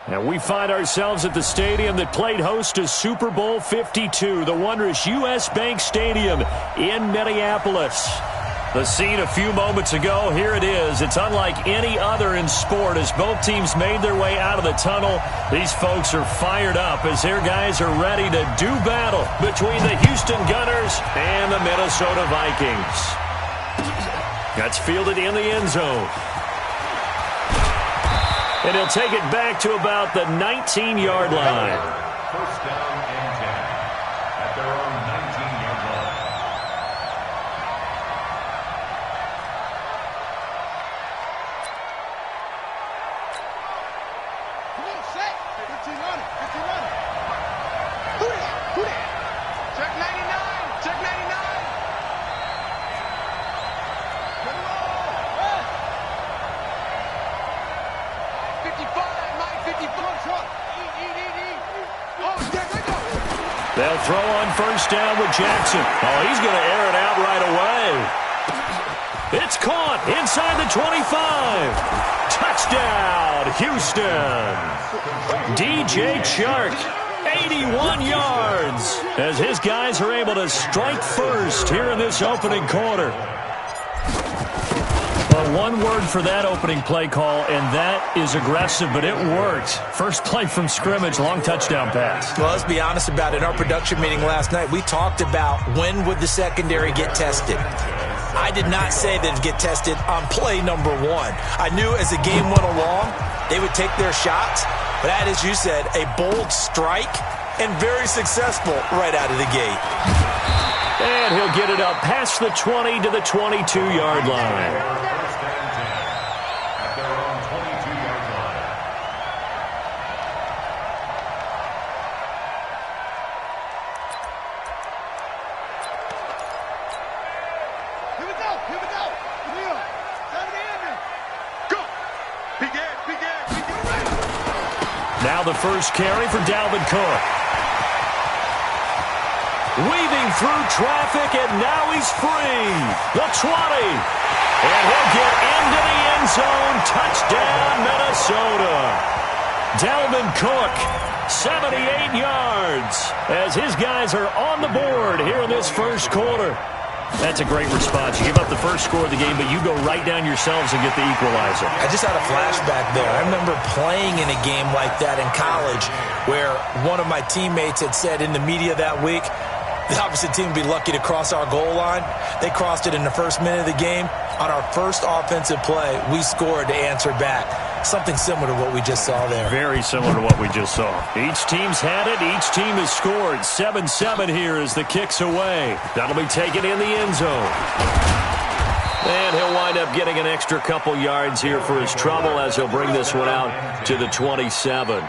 And we find ourselves at the stadium that played host to Super Bowl 52, the wondrous U.S. Bank Stadium in Minneapolis. The scene a few moments ago, here it is. It's unlike any other in sport as both teams made their way out of the tunnel. These folks are fired up as their guys are ready to do battle between the Houston Gunners and the Minnesota Vikings. That's fielded in the end zone. And he'll take it back to about the 19-yard line. First down and 10 at their own 19-yard line. Come on, set. 15 on it. 15 on it. Who that? Who that? Check 99. Check 99. Let it roll. 55, Mike, 54. Truck. Oh, there we go. They'll throw on first down with Jackson. Oh, he's going to air it out right away. It's caught inside the 25. Touchdown, Houston. DJ Chark, 81 yards, as his guys are able to strike first here in this opening quarter. Well, one word for that opening play call, and that is aggressive, but it worked. First play from scrimmage, long touchdown pass. Well, let's be honest about it. In our production meeting last night, we talked about when would the secondary get tested. I did not say that it'd get tested on play number one. I knew as the game went along, they would take their shots, but that, as you said, a bold strike and very successful right out of the gate. And he'll get it up past the 20 to the 22-yard line. First and 10 at their own 22-yard line. Here we go. Here we go. Camille. 70 in. Go. Begin. Begin. Begin. Now the first carry for Dalvin Cook. Weaving through traffic, and now he's free. The 20. And he'll get into the end zone. Touchdown, Minnesota. Dalvin Cook, 78 yards, as his guys are on the board here in this first quarter. That's a great response. You give up the first score of the game, but you go right down yourselves and get the equalizer. I just had a flashback there. I remember playing in a game like that in college where one of my teammates had said in the media that week, the opposite team would be lucky to cross our goal line. They crossed it in the first minute of the game. On our first offensive play, we scored to answer back. Something similar to what we just saw there. Very similar to what we just saw. Each team's had it. Each team has scored. 7-7 here as the kick's away. That'll be taken in the end zone. And he'll wind up getting an extra couple yards here for his trouble as he'll bring this one out to the 27.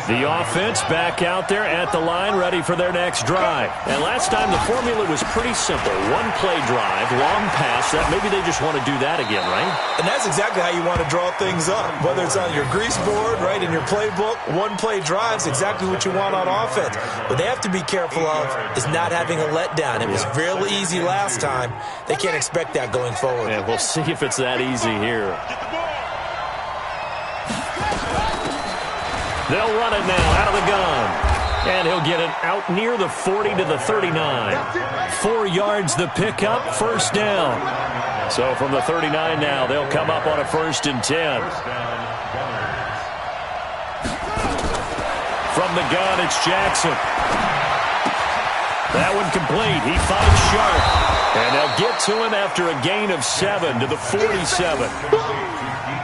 The offense back out there at the line, ready for their next drive. And last time the formula was pretty simple. One play drive, long pass. That maybe they just want to do that again, right? And that's exactly how you want to draw things up. Whether it's on your grease board, right, in your playbook, one play drive's exactly what you want on offense. What they have to be careful of is not having a letdown. It was real easy last time. They can't expect that going forward. And we'll see if it's that easy here. They'll run it now out of the gun. And he'll get it out near the 40 to the 39. 4 yards the pickup, first down. So from the 39 now, they'll come up on a 1st and 10. From the gun, it's Jackson. That one complete. He finds Sharp. And they'll get to him after a gain of 7 to the 47.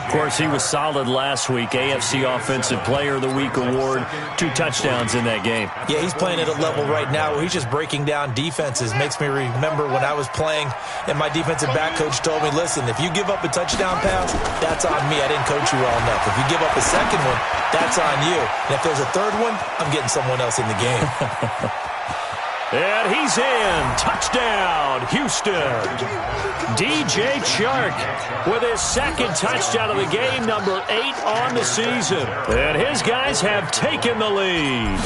Of course, he was solid last week. AFC Offensive Player of the Week award. 2 touchdowns in that game. Yeah, he's playing at a level right now where he's just breaking down defenses. Makes me remember when I was playing and my defensive back coach told me, listen, if you give up a touchdown pass, that's on me. I didn't coach you well enough. If you give up a second one, that's on you. And if there's a third one, I'm getting someone else in the game. And he's in. Touchdown, Houston. DJ Chark with his second touchdown of the game, number 8 on the season. And his guys have taken the lead.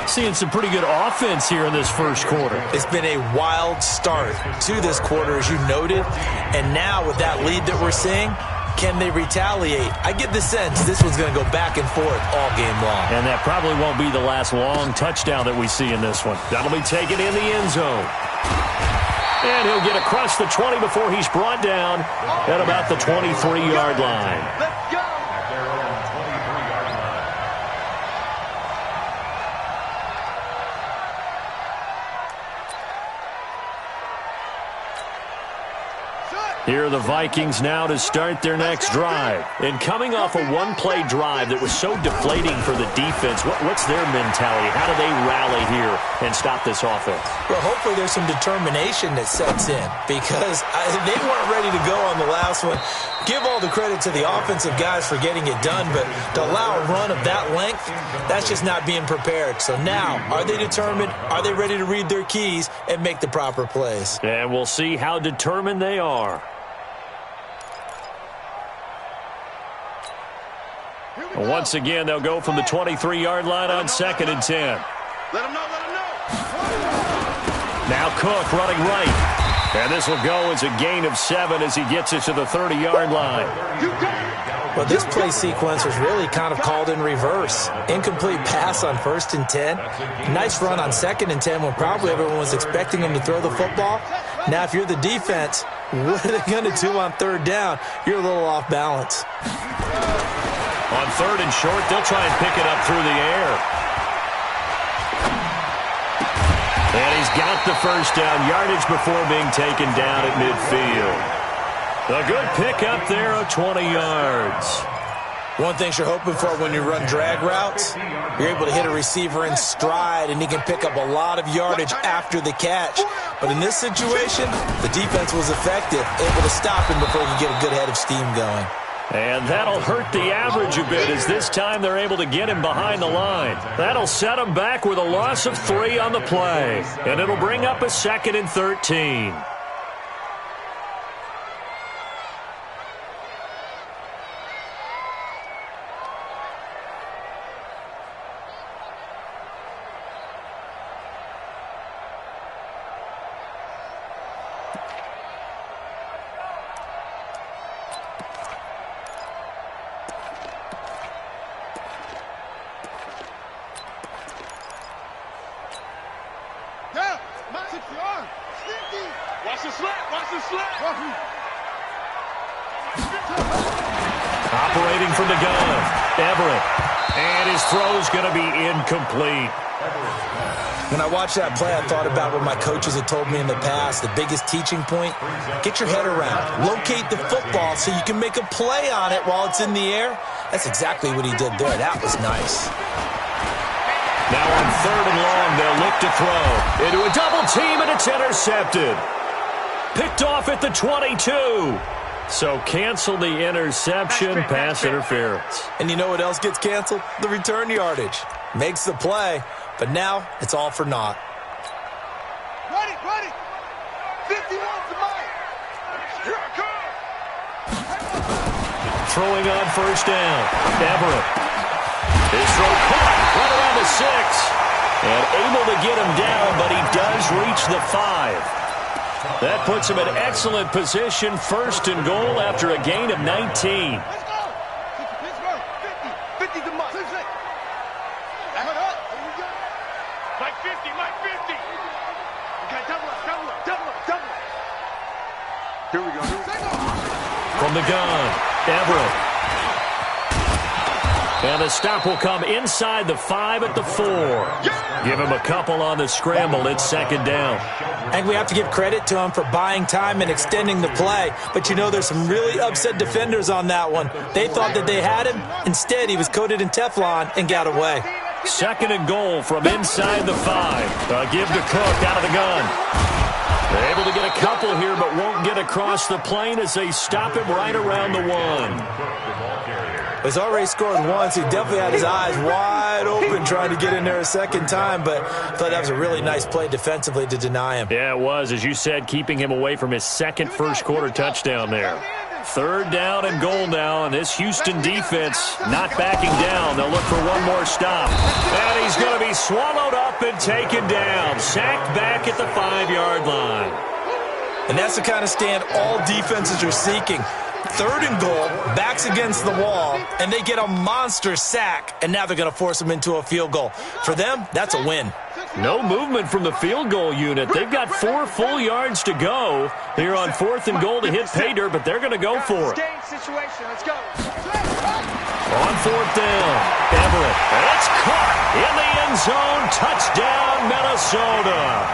Seeing some pretty good offense here in this first quarter. It's been a wild start to this quarter, as you noted. And now with that lead that we're seeing, Can they retaliate? I get the sense this one's going to go back and forth all game long. And that probably won't be the last long touchdown that we see in this one. That'll be taken in the end zone. And he'll get across the 20 before he's brought down at about the 23-yard line. Let's go. At their own 23-yard line. Here are the Vikings now to start their next drive. And coming off a one-play drive that was so deflating for the defense, what's their mentality? How do they rally here and stop this offense? Well, hopefully there's some determination that sets in because they weren't ready to go on the last one. Give all the credit to the offensive guys for getting it done, but to allow a run of that length, that's just not being prepared. So now, are they determined? Are they ready to read their keys and make the proper plays? And we'll see how determined they are. Once again, they'll go from the 23-yard line on 2nd and 10. Let him know, let him know. Now Cook running right. And this will go as a gain of 7 as he gets it to the 30-yard line. Well, this play sequence was really kind of called in reverse. Incomplete pass on 1st and 10. Nice run on 2nd and 10 when probably everyone was expecting him to throw the football. Now, if you're the defense, what are they going to do on 3rd down? You're a little off balance. On 3rd and short, they'll try and pick it up through the air. And he's got the first down yardage before being taken down at midfield. A good pickup there of 20 yards. One thing you're hoping for when you run drag routes, you're able to hit a receiver in stride, and he can pick up a lot of yardage after the catch. But in this situation, the defense was effective, able to stop him before he could get a good head of steam going. And that'll hurt the average a bit as this time they're able to get him behind the line. That'll set him back with a loss of 3 on the play. And it'll bring up a 2nd and 13. Watch the slap, watch the slap. Operating from the gun, Everett. And his throw's going to be incomplete. When I watched that play, I thought about what my coaches had told me in the past. The biggest teaching point, get your head around. Locate the football so you can make a play on it while it's in the air. That's exactly what he did there. That was nice. Now on 3rd and long, they'll look to throw. Into a double team, and it's intercepted. Picked off at the 22. So cancel the interception, pass interference. And you know what else gets canceled? The return yardage. Makes the play, but now it's all for naught. Ready, ready. 51 to Mike. Here I come. Throwing on 1st down. Everett. His throw caught right around the 6. And able to get him down, but he does reach the 5. That puts him in excellent position, 1st and goal after a gain of 19. Let's go. Pittsburgh, 50. 50 to Mike. Back it up. Here we go. Mike 50, Mike 50. Okay, double up, double up, double up, double up. Here we go. From the gun, Everett. And the stop will come inside the 5 at the 4. Give him a couple on the scramble. It's 2nd down. And we have to give credit to him for buying time and extending the play. But you know, there's some really upset defenders on that one. They thought that they had him. Instead, he was coated in Teflon and got away. 2nd and goal from inside the 5. Give to Cook out of the gun. They're able to get a couple here, but won't get across the plane as they stop him right around the 1. He's already scored once. He definitely had his eyes wide open trying to get in there a 2nd time, but I thought that was a really nice play defensively to deny him. Yeah, it was, as you said, keeping him away from his 2nd first-quarter touchdown there. 3rd down and goal now, and this Houston defense not backing down. They'll look for one more stop. And he's going to be swallowed up and taken down. Sacked back at the 5-yard line. And that's the kind of stand all defenses are seeking. Third and goal, backs against the wall, and they get a monster sack, and now they're going to force them into a field goal. For them, that's a win. No movement from the field goal unit. They've got 4 full yards to go here on 4th and goal to hit pay dirt, but they're going to go for it. Let's go. On 4th down, Everett. It's caught in the end zone. Touchdown, Minnesota.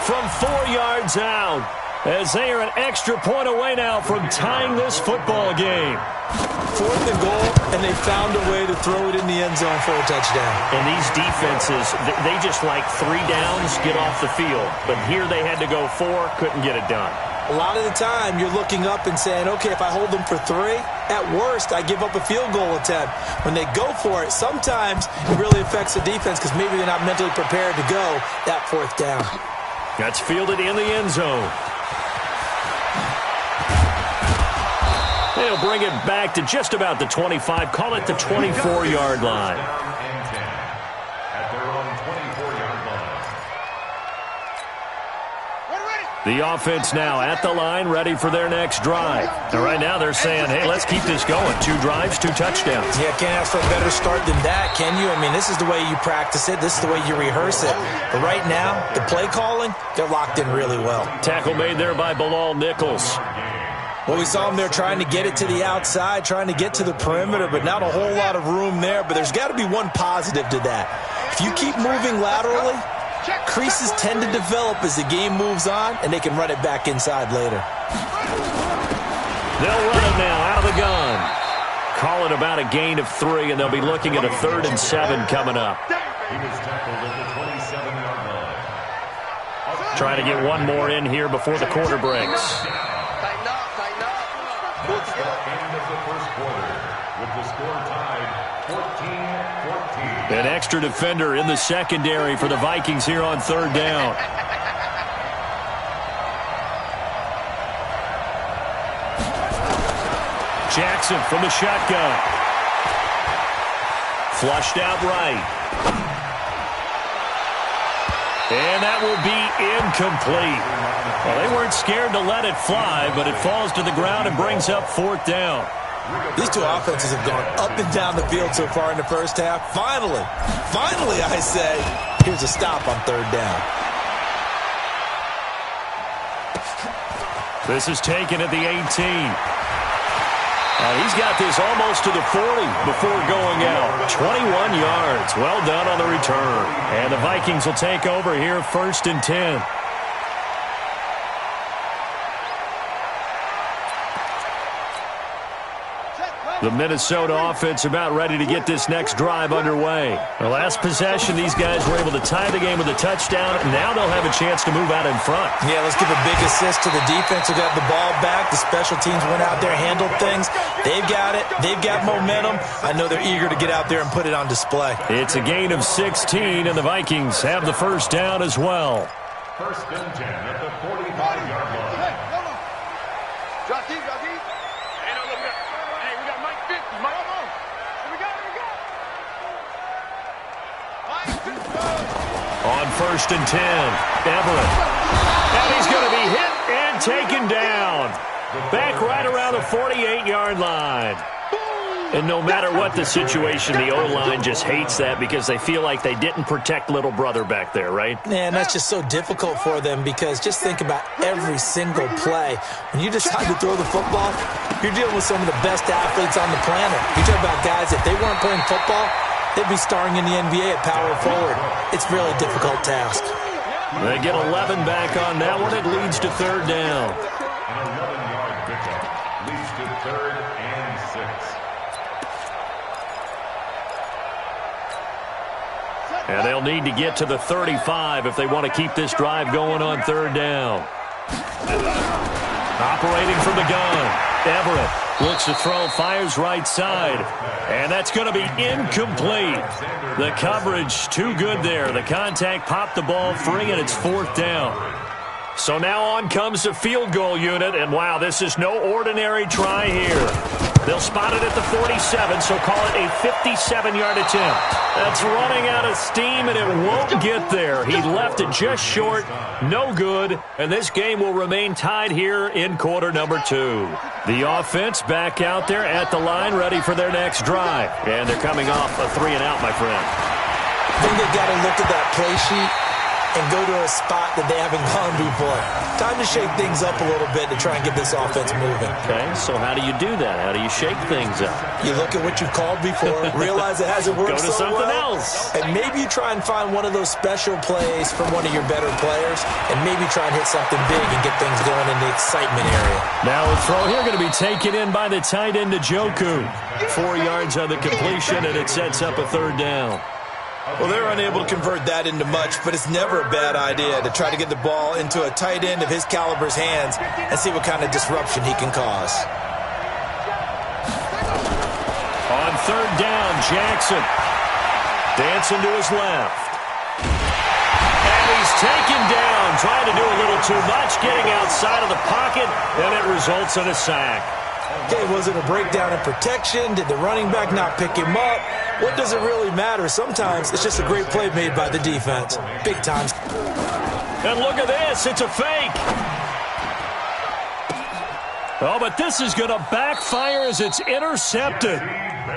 From 4 yards out, as they are an extra point away now from tying this football game. 4th and goal, and they found a way to throw it in the end zone for a touchdown. And these defenses, they just like 3 downs, get off the field. But here they had to go 4, couldn't get it done. A lot of the time, you're looking up and saying, okay, if I hold them for 3, at worst, I give up a field goal attempt. When they go for it, sometimes it really affects the defense because maybe they're not mentally prepared to go that 4th down. That's fielded in the end zone. They'll bring it back to just about the 25, call it the 24-yard line. At their own 24-yard line. The offense now at the line, ready for their next drive. And right now they're saying, hey, let's keep this going. 2 drives, 2 touchdowns. Yeah, can't ask for a better start than that, can you? I mean, this is the way you practice it. This is the way you rehearse it. But right now, the play calling, they're locked in really well. Tackle made there by Bilal Nichols. Well, we saw them there trying to get it to the outside, trying to get to the perimeter, but not a whole lot of room there. But there's got to be one positive to that. If you keep moving laterally, creases tend to develop as the game moves on, and they can run it back inside later. They'll run it now out of the gun. Call it about a gain of 3, and they'll be looking at a 3rd and 7 coming up. He was tackled at the 27-yard line. Trying to get one more in here before the quarter breaks. Tighten up. That's the end of the first quarter, with the score tied 14-14. An extra defender in the secondary for the Vikings here on 3rd down. Jackson from the shotgun. Flushed out right. And that will be incomplete. Well, they weren't scared to let it fly, but it falls to the ground and brings up 4th down. These two offenses have gone up and down the field so far in the first half. Finally, I say, here's a stop on 3rd down. This is taken at the 18. He's got this almost to the 40 before going out. 21 yards. Well done on the return. And the Vikings will take over here 1st and 10. The Minnesota offense about ready to get this next drive underway. The last possession, these guys were able to tie the game with a touchdown, and now they'll have a chance to move out in front. Yeah, let's give a big assist to the defense who got the ball back. The special teams went out there, handled things. They've got it. They've got momentum. I know they're eager to get out there and put it on display. It's a gain of 16, and the Vikings have the 1st down as well. 1st and 10 at the 45-yard line. Drop deep. Hey, no, look at. Hey, we got Mike 50. Mike, come on. Here we go. On 1st and 10, Everett. And he's going to be hit and taken down. Back right around the 48-yard line. And no matter what the situation, the O-line just hates that because they feel like they didn't protect little brother back there, right? Man, that's just so difficult for them because just think about every single play. When you decide to throw the football, you're dealing with some of the best athletes on the planet. You talk about guys, if they weren't playing football, they'd be starring in the NBA at power forward. It's a really difficult task. They get 11 back on that one. It leads to 3rd down. An 11-yard pickup leads to 3rd and 6. And they'll need to get to the 35 if they want to keep this drive going on 3rd down. Operating from the gun, Everett looks to throw, fires right side. And that's going to be incomplete. The coverage too good there. The contact popped the ball free, and it's 4th down. So now on comes the field goal unit, and wow, this is no ordinary try here. They'll spot it at the 47, so call it a 57-yard attempt. That's running out of steam, and it won't get there. He left it just short, no good, and this game will remain tied here in quarter number 2. The offense back out there at the line, ready for their next drive. And they're coming off a 3-and-out, my friend. I think they've got to look at that play sheet and go to a spot that they haven't gone before. Time to shake things up a little bit to try and get this offense moving. Okay, so how do you do that? How do you shake things up? You look at what you've called before, realize it hasn't worked so well. Go to something else. And maybe you try and find one of those special plays from one of your better players, and maybe try and hit something big and get things going in the excitement area. Now a throw here going to be taken in by the tight end, Njoku. 4 yards on the completion, and it sets up a 3rd down. Well, they're unable to convert that into much, but it's never a bad idea to try to get the ball into a tight end of his caliber's hands and see what kind of disruption he can cause. On 3rd down, Jackson dancing to his left. And he's taken down, trying to do a little too much, getting outside of the pocket, and it results in a sack. Okay, was it a breakdown in protection? Did the running back not pick him up? What does it really matter? Sometimes it's just a great play made by the defense. Big times. And look at this. It's a fake. Oh, but this is going to backfire as it's intercepted.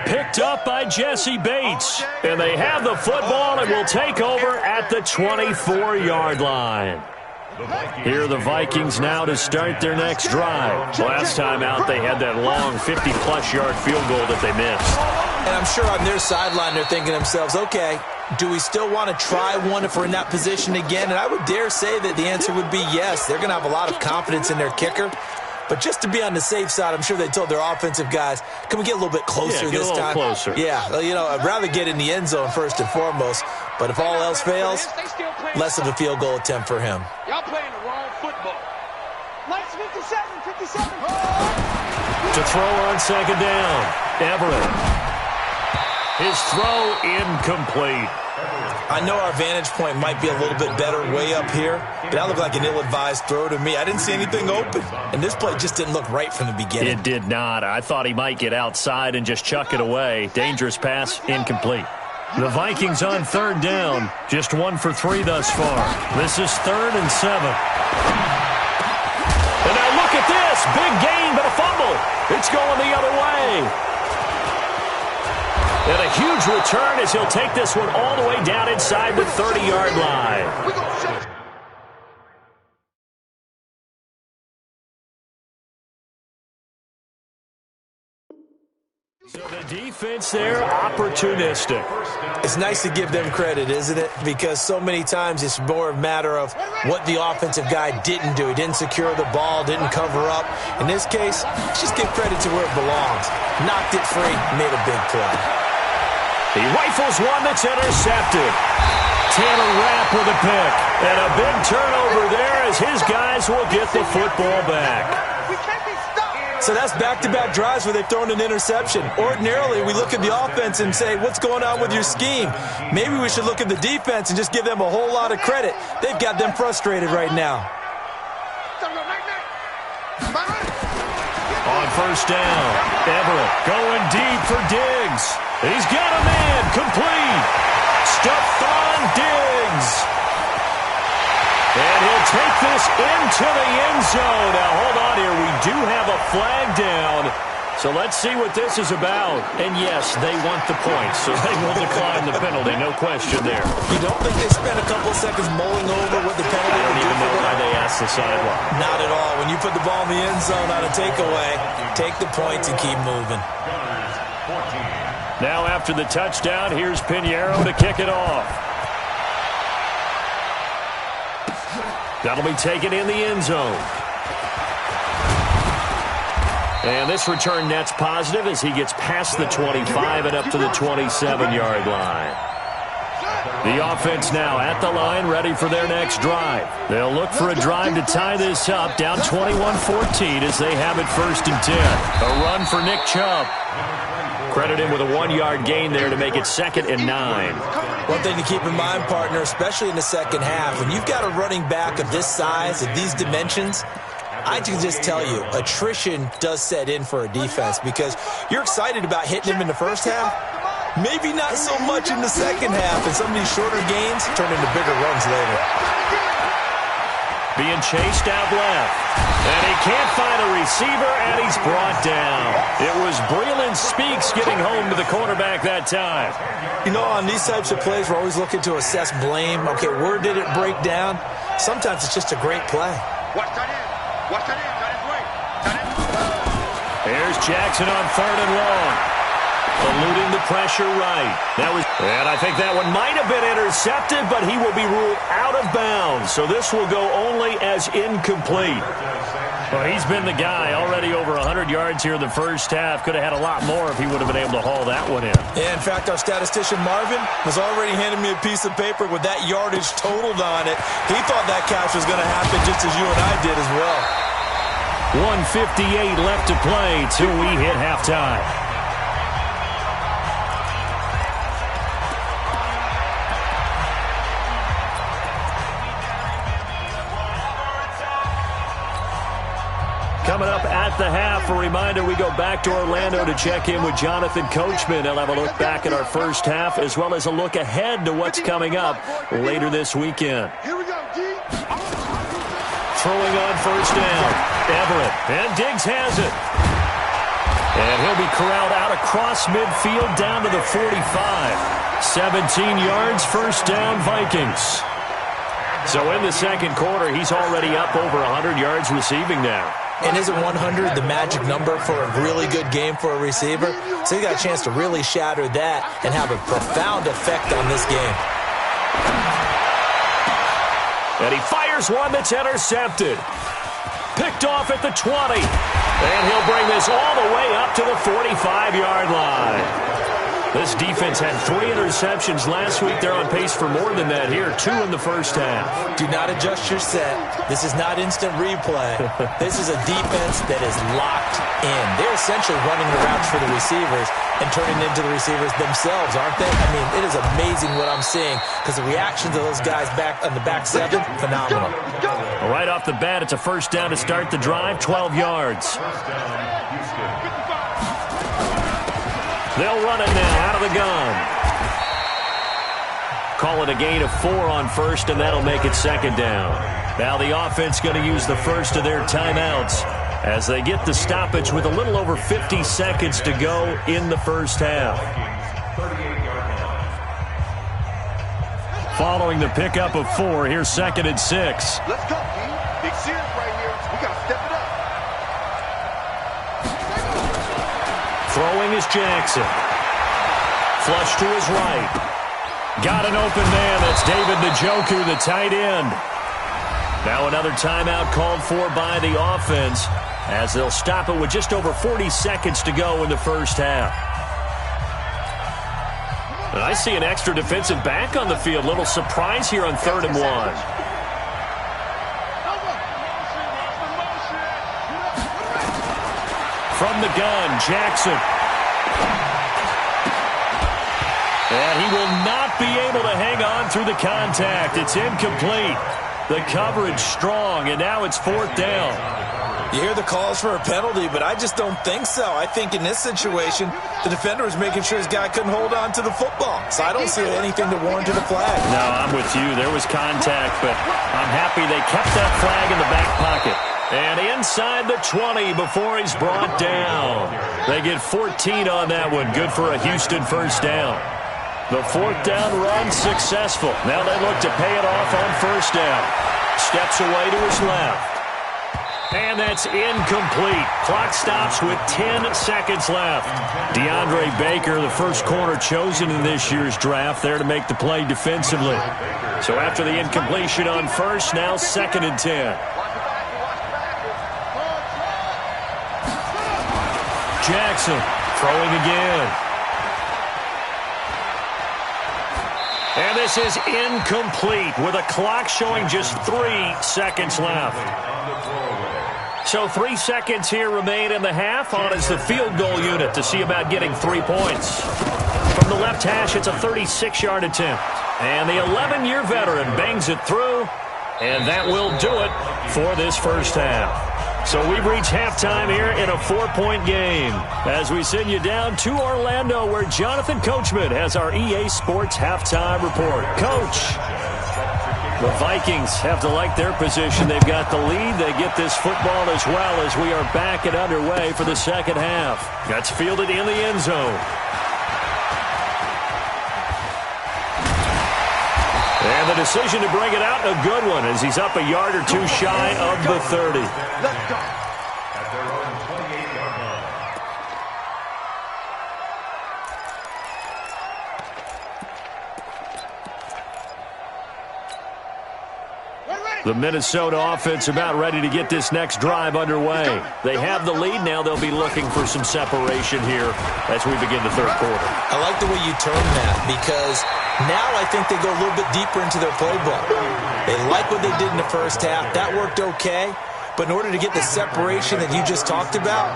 Picked up by Jesse Bates. And they have the football and will take over at the 24-yard line. Here are the Vikings now to start their next drive. Last time out, they had that long 50-plus yard field goal that they missed. And I'm sure on their sideline they're thinking to themselves, okay, do we still want to try one if we're in that position again? And I would dare say that the answer would be yes. They're going to have a lot of confidence in their kicker. But just to be on the safe side, I'm sure they told their offensive guys, can we get a little bit closer this time? Closer. Yeah, you know, I'd rather get in the end zone first and foremost. But if all else fails, less of a field goal attempt for him. Y'all playing the wrong football. Lights 57. To throw on 2nd down, Everett. His throw incomplete. I know our vantage point might be a little bit better way up here, but that looked like an ill-advised throw to me. I didn't see anything open, and this play just didn't look right from the beginning. It did not. I thought he might get outside and just chuck it away. Dangerous pass, incomplete. The Vikings on 3rd down, just 1 for 3 thus far. This is 3rd and 7. And now look at this. Big gain, but a fumble. It's going the other way. And a huge return as he'll take this one all the way down inside the 30-yard line. So the defense there, opportunistic. It's nice to give them credit, isn't it? Because so many times it's more a matter of what the offensive guy didn't do. He didn't secure the ball, didn't cover up. In this case, just give credit to where it belongs. Knocked it free, made a big play. He rifles one that's intercepted. Tanner Rapp with a pick. And a big turnover there as his guys will get the football back. So that's back-to-back drives where they've thrown an interception. Ordinarily, we look at the offense and say, what's going on with your scheme? Maybe we should look at the defense and just give them a whole lot of credit. They've got them frustrated right now. On 1st down, Everett going deep for Diggs. He's got a man, complete. Stephon Diggs. And he'll take this into the end zone. Now, hold on here. We do have a flag down. So let's see what this is about. And, yes, they want the points, so they will decline the penalty. No question there. You don't think they spent a couple of seconds mulling over what the penalty I don't would do even know for why them? they asked the sideline. Not at all. When you put the ball in the end zone on a takeaway, take the points and keep moving. Now after the touchdown, here's Pinheiro to kick it off. That'll be taken in the end zone. And this return net's positive as he gets past the 25 and up to the 27-yard line. The offense now at the line, ready for their next drive. They'll look for a drive to tie this up, down 21-14 as they have it 1st and 10. A run for Nick Chubb. Credit him with a 1-yard gain there to make it 2nd and 9. One thing to keep in mind, partner, especially in the second half, when you've got a running back of this size, of these dimensions, I can just tell you, attrition does set in for a defense because you're excited about hitting him in the first half. Maybe not so much in the second half, and some of these shorter gains turn into bigger runs later. Being chased out left. And he can't find a receiver, and he's brought down. It was Breland Speaks getting home to the quarterback that time. You know, on these types of plays, we're always looking to assess blame. Okay, where did it break down? Sometimes it's just a great play. Watch that in. Watch that in. That is right. Here's Jackson on 3rd and long. Eluding the pressure right. And I think that one might have been intercepted, but he will be ruled out of bounds. So this will go only as incomplete. Well, he's been the guy already over 100 yards here in the first half. Could have had a lot more if he would have been able to haul that one in. Yeah, in fact, our statistician Marvin was already handing me a piece of paper with that yardage totaled on it. He thought that catch was going to happen just as you and I did as well. 1:58 left to play till we hit halftime. Coming up at the half, a reminder, we go back to Orlando to check in with Jonathan Coachman. He'll have a look back at our first half as well as a look ahead to what's coming up later this weekend. Here we go, G. Throwing on first down, Everett, and Diggs has it. And he'll be corralled out across midfield down to the 45. 17 yards, first down, Vikings. So in the second quarter, he's already up over 100 yards receiving now. And isn't 100 the magic number for a really good game for a receiver? So he got a chance to really shatter that and have a profound effect on this game. And he fires one that's intercepted. Picked off at the 20. And he'll bring this all the way up to the 45-yard line. This defense had 3 interceptions last week. They're on pace for more than that here. 2 in the first half. Do not adjust your set. This is not instant replay. This is a defense that is locked in. They're essentially running the routes for the receivers and turning into the receivers themselves, aren't they? I mean, it is amazing what I'm seeing because the reactions of those guys back on the back 7, phenomenal. Well, right off the bat, it's a first down to start the drive, 12 yards. They'll run it now out of the gun. Call it a gain of 4 on first, and that'll make it second down. Now the offense going to use the first of their timeouts as they get the stoppage with a little over 50 seconds to go in the first half. Following the pickup of 4, here's 2nd and 6. Let's go, G. Big series right here. We got to step it up. Throwing is Jackson. Flush to his right. Got an open man. That's David Njoku, the tight end. Now another timeout called for by the offense as they'll stop it with just over 40 seconds to go in the first half. And I see an extra defensive back on the field. Little surprise here on 3rd and 1. From the gun, Jackson. And he will not be able to hang on through the contact. It's incomplete. The coverage strong, and now it's 4th down. You hear the calls for a penalty, but I just don't think so. I think in this situation, the defender was making sure his guy couldn't hold on to the football. So I don't see anything to warrant a flag. No, I'm with you. There was contact, but I'm happy they kept that flag in the back pocket. And inside the 20 before he's brought down. They get 14 on that one. Good for a Houston first down. The 4th down run successful. Now they look to pay it off on first down. Steps away to his left. And that's incomplete. Clock stops with 10 seconds left. DeAndre Baker, the first corner chosen in this year's draft, there to make the play defensively. So after the incompletion on first, now 2nd and 10. Jackson throwing again. And this is incomplete with a clock showing just 3 seconds left. So 3 seconds here remain in the half. On is the field goal unit to see about getting 3 points. From the left hash, it's a 36-yard attempt. And the 11-year veteran bangs it through. And that will do it for this first half. So we've reached halftime here in a 4-point game as we send you down to Orlando where Jonathan Coachman has our EA Sports halftime report. Coach, the Vikings have to like their position. They've got the lead. They get this football as well as we are back and underway for the second half. That's fielded in the end zone. And the decision to bring it out, a good one, as he's up a yard or two shy of the 30. Let's go. At their own 28-yard line. The Minnesota offense about ready to get this next drive underway. They have the lead. Now they'll be looking for some separation here as we begin the third quarter. I like the way you term that because now I think they go a little bit deeper into their playbook. They like what they did in the first half. That worked okay. But in order to get the separation that you just talked about,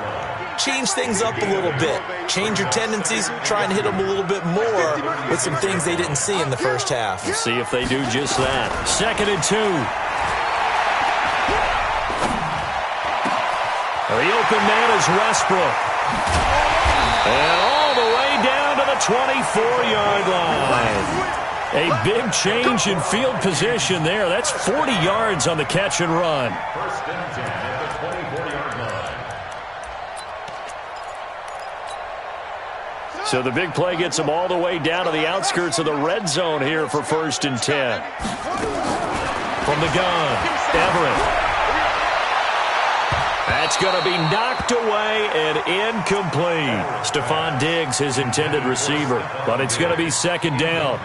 change things up a little bit. Change your tendencies. Try and hit them a little bit more with some things they didn't see in the first half. We'll see if they do just that. 2nd and 2. The open man is Westbrook. And all the way down to the 24-yard line. A big change in field position there. That's 40 yards on the catch and run. First and 10 at the 24-yard line. So the big play gets them all the way down to the outskirts of the red zone here for 1st and 10. From the gun, Everett. That's going to be knocked away and incomplete. Stephon Diggs, his intended receiver. But it's going to be 2nd down.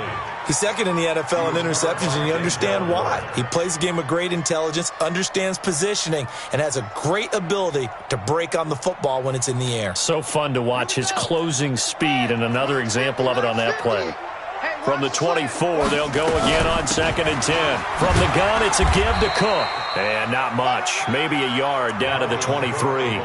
He's 2nd in the NFL in interceptions, and you understand why. He plays a game of great intelligence, understands positioning, and has a great ability to break on the football when it's in the air. So fun to watch his closing speed, and another example of it on that play. From the 24, they'll go again on 2nd and 10. From the gun, it's a give to Cook. And not much. Maybe a yard down to the 23.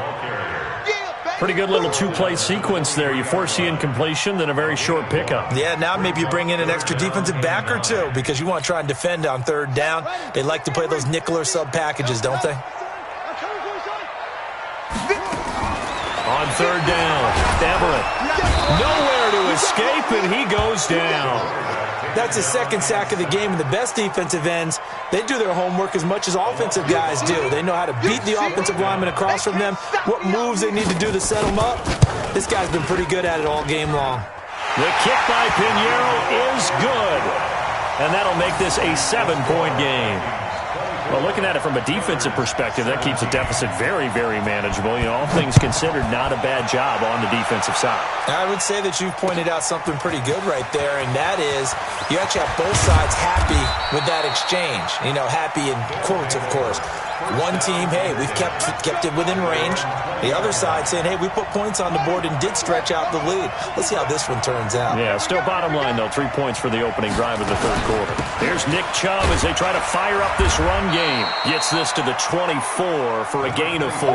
Pretty good little 2-play sequence there. You force the incompletion, then a very short pickup. Yeah, now maybe you bring in an extra defensive back or two because you want to try and defend on 3rd down. They like to play those nickel or sub packages, don't they? On 3rd down, Everett. Nowhere to escape, and he goes down. That's his 2nd sack of the game, and the best defensive ends, they do their homework as much as offensive guys do. They know how to beat the offensive lineman across from them, what moves they need to do to set them up. This guy's been pretty good at it all game long. The kick by Pinheiro is good, and that'll make this a 7-point game. Well, looking at it from a defensive perspective, that keeps the deficit very, very manageable. You know, all things considered, not a bad job on the defensive side. I would say that you've pointed out something pretty good right there, and that is you actually have both sides happy with that exchange. You know, happy in quotes, of course. One team, hey, we've kept it within range. The other side saying, hey, we put points on the board and did stretch out the lead. Let's see how this one turns out. Yeah, still bottom line, though, 3 points for the opening drive of the third quarter. Here's Nick Chubb as they try to fire up this run game. Gets this to the 24 for a gain of 4.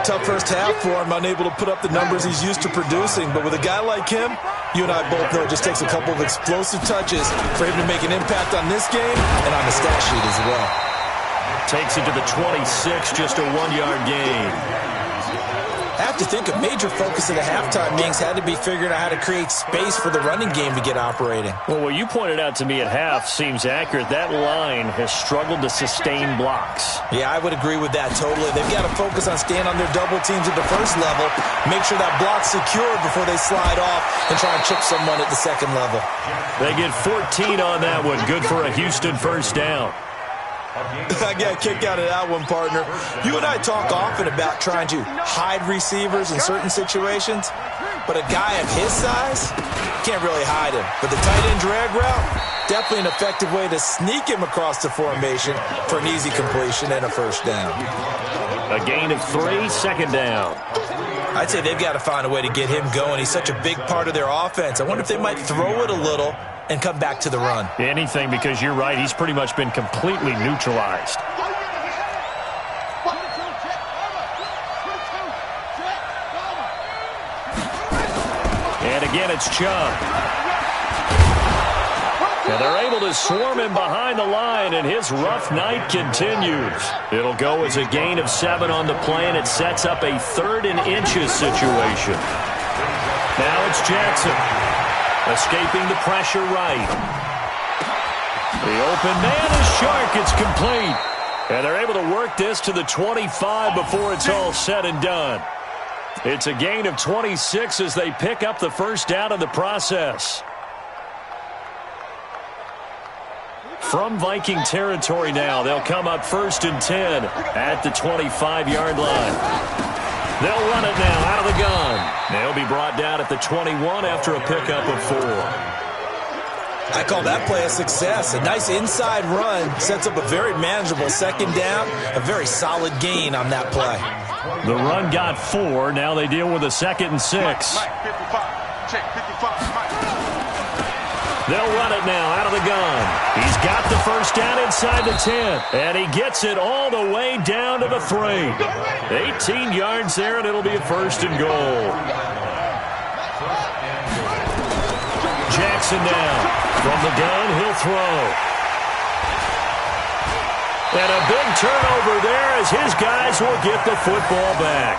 Tough first half for him, unable to put up the numbers he's used to producing. But with a guy like him, you and I both know it just takes a couple of explosive touches for him to make an impact on this game and on the stat sheet as well. Takes it to the 26, just a 1-yard gain. I have to think a major focus of the halftime meetings had to be figuring out how to create space for the running game to get operating. Well, what you pointed out to me at half seems accurate. That line has struggled to sustain blocks. Yeah, I would agree with that totally. They've got to focus on staying on their double teams at the first level, make sure that block's secured before they slide off and try and chip someone at the second level. They get 14 on that one. Good for a Houston first down. I got a kick out of that one, partner. You and I talk often about trying to hide receivers in certain situations, but a guy of his size can't really hide him. But the tight end drag route, definitely an effective way to sneak him across the formation for an easy completion and a first down. A gain of 3, second down. I'd say they've got to find a way to get him going. He's such a big part of their offense. I wonder if they might throw it a little and come back to the run. Anything, because you're right, he's pretty much been completely neutralized. And again, it's Chubb. And they're able to swarm him behind the line, and his rough night continues. It'll go as a gain of 7 on the play, and it sets up a 3rd and inches situation. Now it's Jackson, escaping the pressure right. The open man is Shark. It's complete. And they're able to work this to the 25 before it's all said and done. It's a gain of 26 as they pick up the first down in the process. From Viking territory now, they'll come up 1st and 10 at the 25-yard line. They'll run it now out of the gun. They'll be brought down at the 21 after a pickup of 4. I call that play a success. A nice inside run sets up a very manageable 2nd down, a very solid gain on that play. The run got 4. Now they deal with a 2nd and 6. They'll run it now out of the gun. He's got the first down inside the 10. And he gets it all the way down to the 3. 18 yards there, and it'll be a 1st and goal. Jackson now. From the gun, he'll throw. And a big turnover there as his guys will get the football back.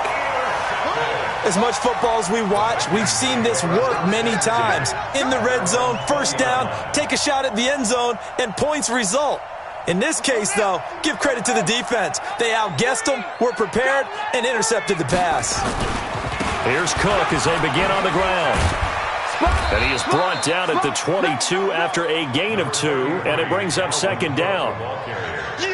As much football as we watch, we've seen this work many times. In the red zone, 1st down, take a shot at the end zone, and points result. In this case, though, give credit to the defense. They outguessed them, were prepared, and intercepted the pass. Here's Cook as they begin on the ground. And he is brought down at the 22 after a gain of 2, and it brings up 2nd down.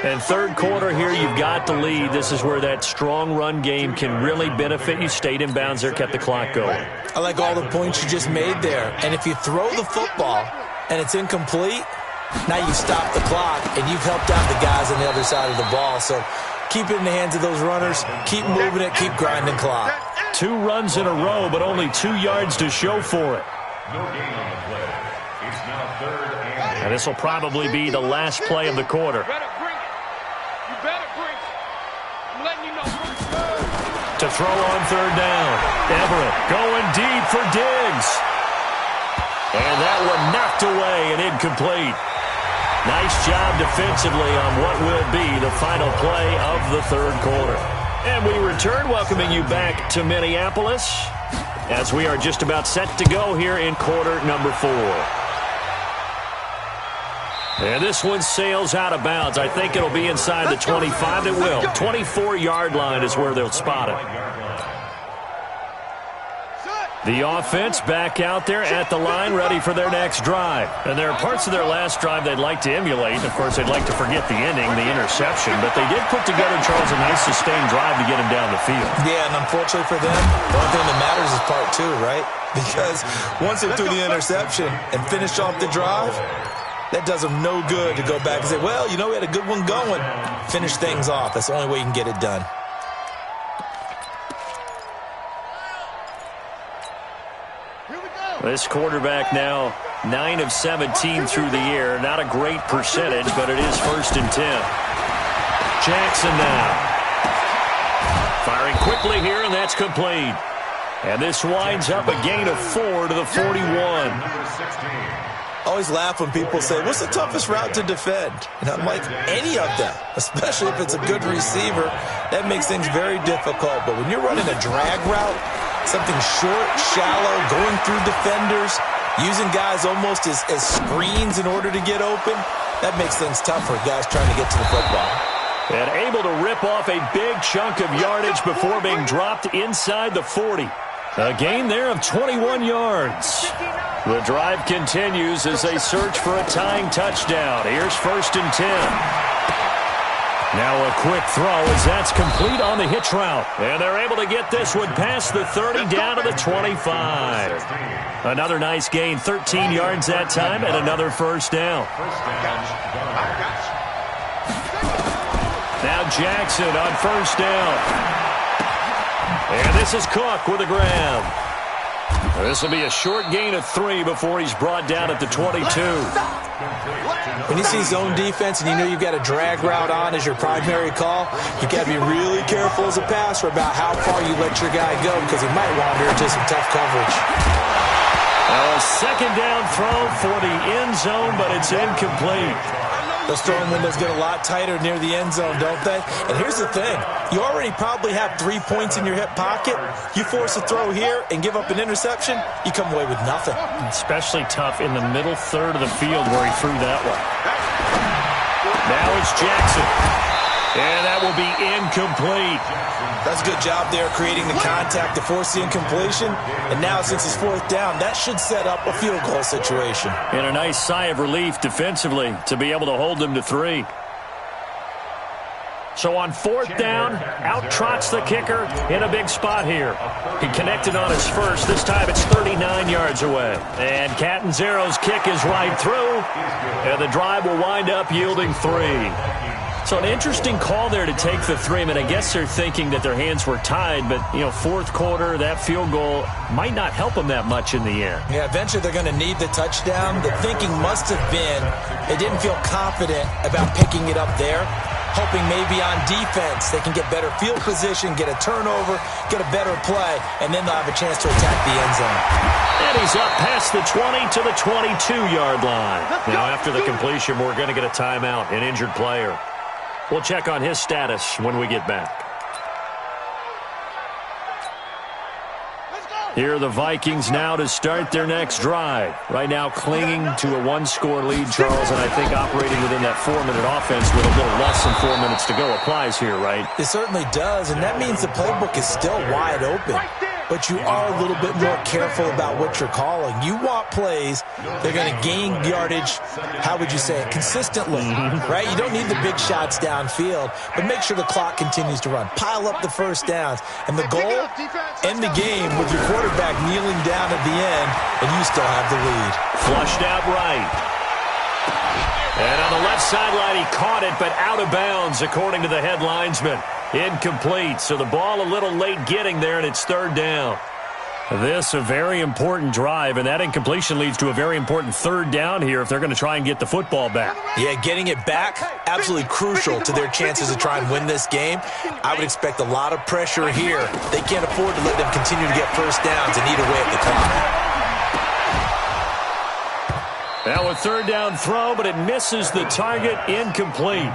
And 3rd quarter here, you've got the lead. This is where that strong run game can really benefit you. Stayed in bounds there, kept the clock going. I like all the points you just made there. And if you throw the football and it's incomplete, now you stop the clock, and you've helped out the guys on the other side of the ball. So keep it in the hands of those runners. Keep moving it. Keep grinding clock. 2 runs in a row, but only 2 yards to show for it. No gain on the play. It's now 3rd and 8. And this will probably be the last play of the quarter. You better bring it. I'm letting you know. To throw on 3rd down. Everett going deep for Diggs. And that one knocked away and incomplete. Nice job defensively on what will be the final play of the 3rd quarter. And we return, welcoming you back to Minneapolis as we are just about set to go here in quarter number 4. And this one sails out of bounds. I think it'll be inside the 25. It will. 24-yard line is where they'll spot it. The offense back out there at the line, ready for their next drive. And there are parts of their last drive they'd like to emulate. Of course, they'd like to forget the ending, the interception. But they did put together, Charles, a nice sustained drive to get him down the field. Yeah, and unfortunately for them, the only thing that matters is part 2, right? Because once they threw the interception and finished off the drive, that does them no good to go back and say, well, you know, we had a good one going. Finish things off. That's the only way you can get it done. This quarterback now 9 of 17 through the air. Not a great percentage, but it is 1st and 10. Jackson now. Firing quickly here, and that's complete. And this winds up a gain of 4 to the 41. Always laugh when people say, what's the toughest route to defend? And I'm like, any of them, especially if it's a good receiver. That makes things very difficult. But when you're running a drag route, something short, shallow, going through defenders, using guys almost as screens in order to get open, that makes things tough for guys trying to get to the football. And able to rip off a big chunk of yardage before being dropped inside the 40. A gain there of 21 yards. The drive continues as they search for a tying touchdown. Here's 1st and 10. Now a quick throw as that's complete on the hitch route. And they're able to get this one past the 30 down to the 25. Another nice gain, 13 yards that time, and another 1st down. Now Jackson on 1st down. And this is Cook with a grab. This will be a short gain of 3 before he's brought down at the 22. When you see zone defense and you know you've got a drag route on as your primary call, you got to be really careful as a passer about how far you let your guy go because he might wander into some tough coverage. A second down throw for the end zone, but it's incomplete. Those throwing windows get a lot tighter near the end zone, don't they? And here's the thing. You already probably have 3 points in your hip pocket. You force a throw here and give up an interception, you come away with nothing. Especially tough in the middle third of the field where he threw that one. Now it's Jackson. And that will be incomplete. That's a good job there creating the contact to force the incompletion. And now since it's fourth down, that should set up a field goal situation. And a nice sigh of relief defensively to be able to hold them to 3. So on fourth down, out trots the kicker in a big spot here. He connected on his first. This time it's 39 yards away. And Catanzaro's kick is right through. And the drive will wind up yielding 3. So an interesting call there to take the 3. I mean, I guess they're thinking that their hands were tied, but, you know, fourth quarter, that field goal might not help them that much in the end. Yeah, eventually they're going to need the touchdown. The thinking must have been they didn't feel confident about picking it up there, hoping maybe on defense they can get better field position, get a turnover, get a better play, and then they'll have a chance to attack the end zone. And he's up past the 20 to the 22-yard line. Now, after the completion, we're going to get a timeout, an injured player. We'll check on his status when we get back. Here are the Vikings now to start their next drive. Right now clinging to a 1-score lead, Charles, and I think operating within that 4-minute offense with a little less than 4 minutes to go applies here, right? It certainly does, and that means the playbook is still wide open. But you are a little bit more careful about what you're calling. You want plays they're going to gain yardage, how would you say it, consistently, right? You don't need the big shots downfield, but make sure the clock continues to run. Pile up the first downs. And the goal, end the game with your quarterback kneeling down at the end, and you still have the lead. Flushed out right. And on the left sideline, he caught it, but out of bounds, according to the head linesman. Incomplete, so the ball a little late getting there, and it's third down. This a very important drive, and that incompletion leads to a very important third down here if they're going to try and get the football back. Yeah, getting it back, absolutely crucial to their chances to try and win this game. I would expect a lot of pressure here. They can't afford to let them continue to get first downs and eat away at the clock. Now a third down throw, but it misses the target, incomplete.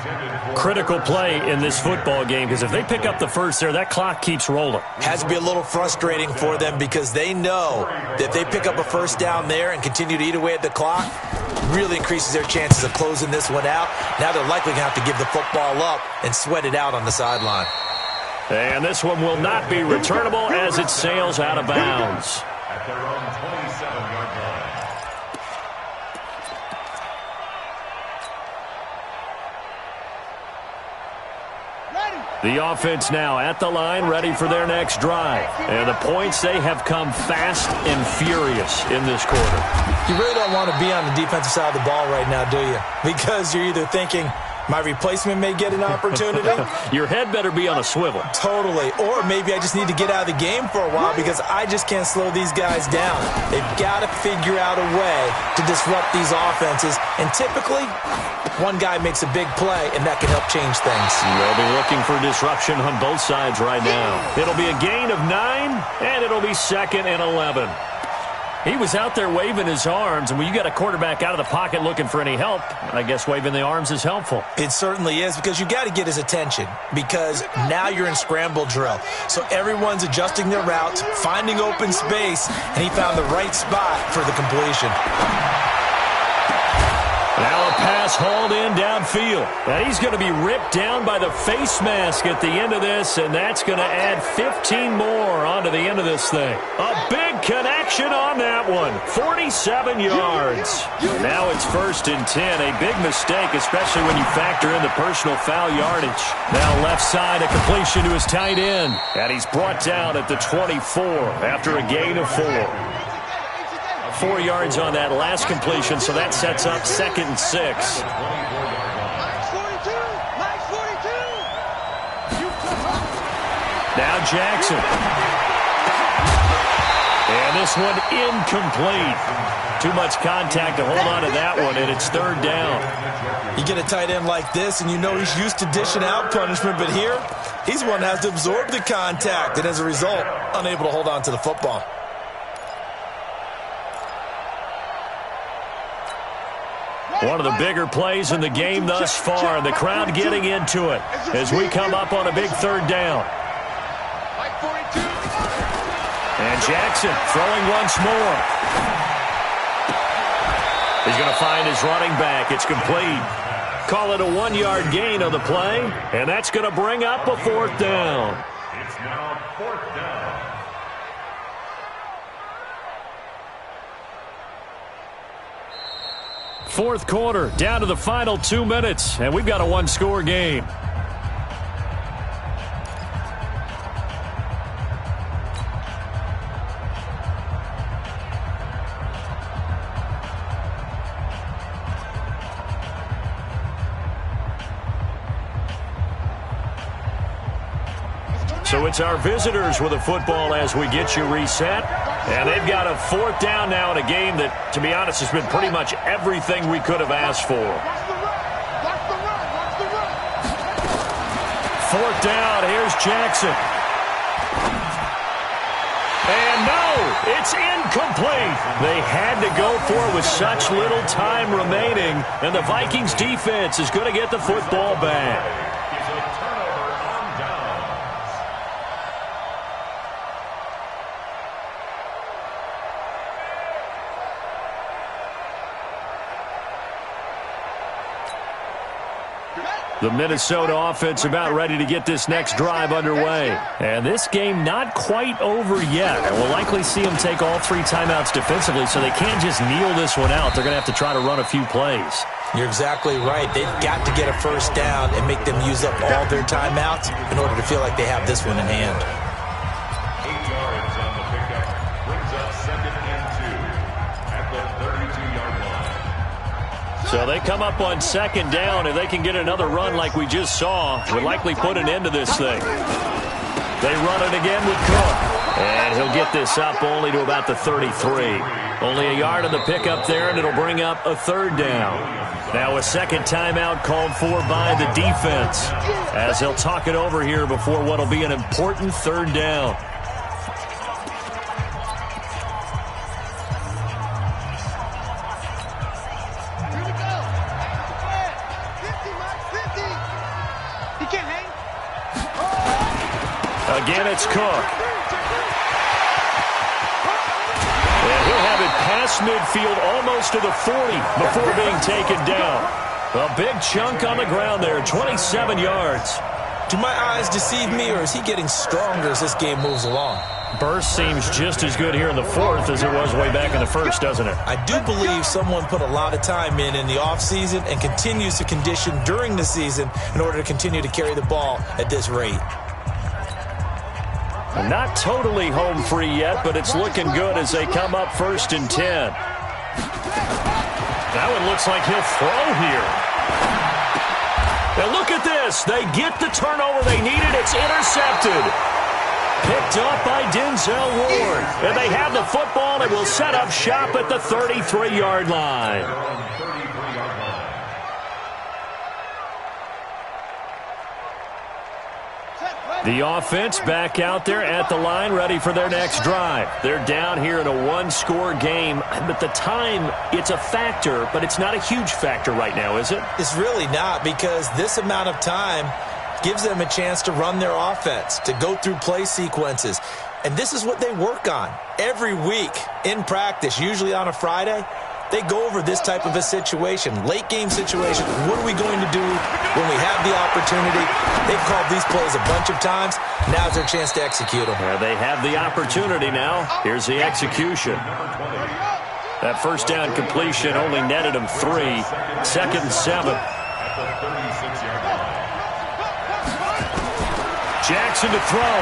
Critical play in this football game, because if they pick up the first there, that clock keeps rolling. Has to be a little frustrating for them because they know that if they pick up a first down there and continue to eat away at the clock, really increases their chances of closing this one out. Now they're likely going to have to give the football up and sweat it out on the sideline. And this one will not be returnable as it sails out of bounds. At their own 27-yard line. The offense now at the line, ready for their next drive. And the points, they have come fast and furious in this quarter. You really don't want to be on the defensive side of the ball right now, do you? Because you're either thinking, my replacement may get an opportunity. Your head better be on a swivel. Totally. Or maybe I just need to get out of the game for a while because I just can't slow these guys down. They've got to figure out a way to disrupt these offenses. And typically, one guy makes a big play, and that can help change things. They'll be looking for disruption on both sides right now. It'll be a gain of 9, and it'll be 2nd and 11. He was out there waving his arms, and when you got a quarterback out of the pocket looking for any help, I guess waving the arms is helpful. It certainly is, because you got to get his attention, because now you're in scramble drill. So everyone's adjusting their routes, finding open space, and he found the right spot for the completion. Now a pass hauled in downfield. And he's going to be ripped down by the face mask at the end of this, and that's going to add 15 more onto the end of this thing. A big connection on that one. 47 yards. Now it's 1st and 10. A big mistake, especially when you factor in the personal foul yardage. Now left side, a completion to his tight end. And he's brought down at the 24 after a gain of 4. 4 yards on that last completion, so that sets up 2nd and 6. Now Jackson. And this one incomplete. Too much contact to hold on to that one, and it's 3rd down. You get a tight end like this, and you know he's used to dishing out punishment, but here, he's the one that has to absorb the contact, and as a result, unable to hold on to the football. One of the bigger plays in the game thus far, and the crowd getting into it as we come up on a big third down. And Jackson throwing once more. He's going to find his running back. It's complete. Call it a 1-yard gain on the play, and that's going to bring up a fourth down. It's now fourth down. Fourth quarter, down to the final 2 minutes, and we've got a one-score game. So it's our visitors with the football as we get you reset. And they've got a fourth down now in a game that, to be honest, has been pretty much everything we could have asked for. Fourth down, here's Jackson. And no, it's incomplete. They had to go for it with such little time remaining, and the Vikings defense is going to get the football back. The Minnesota offense about ready to get this next drive underway. And this game not quite over yet. And we'll likely see them take all 3 timeouts defensively, so they can't just kneel this one out. They're going to have to try to run a few plays. You're exactly right. They've got to get a first down and make them use up all their timeouts in order to feel like they have this one in hand. 8 yards on the pickup. Brings up 2nd and 2 at the 32-yard line. So they come up on 2nd down, and they can get another run like we just saw. Would likely put an end to this thing. They run it again with Cook. And he'll get this up only to about the 33. Only a yard on the pickup there, and it'll bring up a 3rd down. Now a second timeout called for by the defense, as they'll talk it over here before what'll be an important 3rd down. Again, it's Cook. And he'll have it past midfield almost to the 40 before being taken down. A big chunk on the ground there, 27 yards. Do my eyes deceive me, or is he getting stronger as this game moves along? Burst seems just as good here in the 4th as it was way back in the 1st, doesn't it? I do believe someone put a lot of time in the offseason and continues to condition during the season in order to continue to carry the ball at this rate. Not totally home free yet, but it's looking good as they come up 1st and 10. That one looks like he'll throw here. Now look at this. They get the turnover they needed. It's intercepted. Picked up by Denzel Ward. And they have the football and will set up shop at the 33-yard line. The offense back out there at the line, ready for their next drive. They're down here in a one-score game, but the time, it's a factor, but it's not a huge factor right now, is it? It's really not, because this amount of time gives them a chance to run their offense, to go through play sequences. And this is what they work on every week in practice, usually on a Friday. They go over this type of a situation, late game situation. What are we going to do when we have the opportunity? They've called these plays a bunch of times. Now's their chance to execute them. Yeah, they have the opportunity now. Here's the execution. That first down completion only netted them 3. 2nd and 7. Jackson to throw.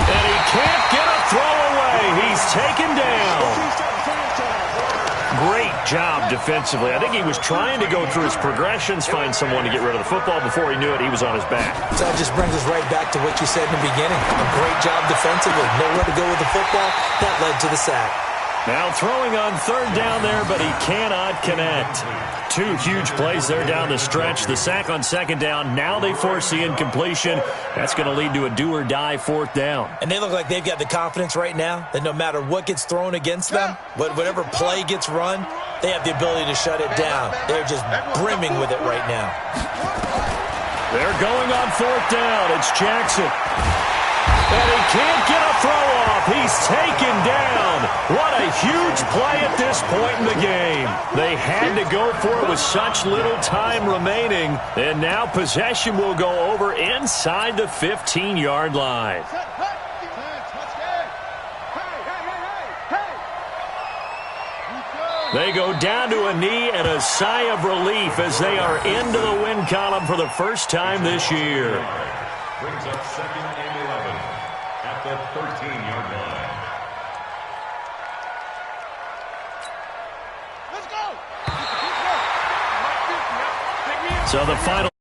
And he can't get a throw away. He's taken down. Great job defensively. I think he was trying to go through his progressions, find someone to get rid of the football. Before he knew it, he was on his back. So that just brings us right back to what you said in the beginning. A great job defensively. Nowhere to go with the football. That led to the sack. Now throwing on third down there, but he cannot connect. Two huge plays there down the stretch. The sack on second down. Now they force the incompletion. That's going to lead to a do-or-die fourth down. And they look like they've got the confidence right now that no matter what gets thrown against them, whatever play gets run, they have the ability to shut it down. They're just brimming with it right now. They're going on fourth down. It's Jackson. And he can't get a throw off. He's taken down. What a huge play at this point in the game. They had to go for it with such little time remaining. And now possession will go over inside the 15-yard line. They go down to a knee and a sigh of relief as they are into the win column for the first time this year. Brings up 2nd and 11 at the 13-yard line. Let's go! So the final